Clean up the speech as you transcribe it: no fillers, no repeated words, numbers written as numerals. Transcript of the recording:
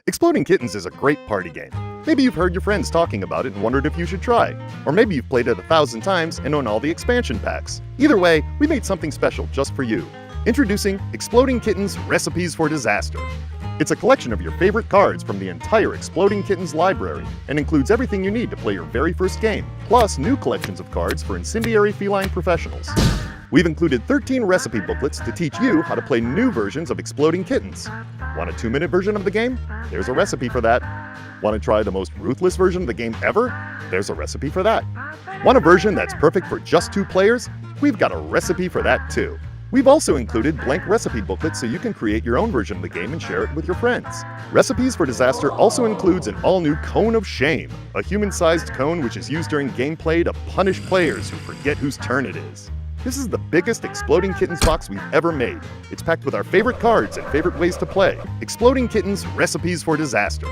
Exploding Kittens is a great party game. Maybe you've heard your friends talking about it and wondered if you should try. Or maybe you've played it 1,000 times and own all the expansion packs. Either way, we made something special just for you. Introducing Exploding Kittens Recipes for Disaster. It's a collection of your favorite cards from the entire Exploding Kittens library and includes everything you need to play your very first game, plus new collections of cards for incendiary feline professionals. We've included 13 recipe booklets to teach you how to play new versions of Exploding Kittens. Want a 2-minute version of the game? There's a recipe for that. Want to try the most ruthless version of the game ever? There's a recipe for that. Want a version that's perfect for just 2 players? We've got a recipe for that too. We've also included blank recipe booklets so you can create your own version of the game and share it with your friends. Recipes for Disaster also includes an all-new Cone of Shame, a human-sized cone which is used during gameplay to punish players who forget whose turn it is. This is the biggest Exploding Kittens box we've ever made. It's packed with our favorite cards and favorite ways to play. Exploding Kittens Recipes for Disaster.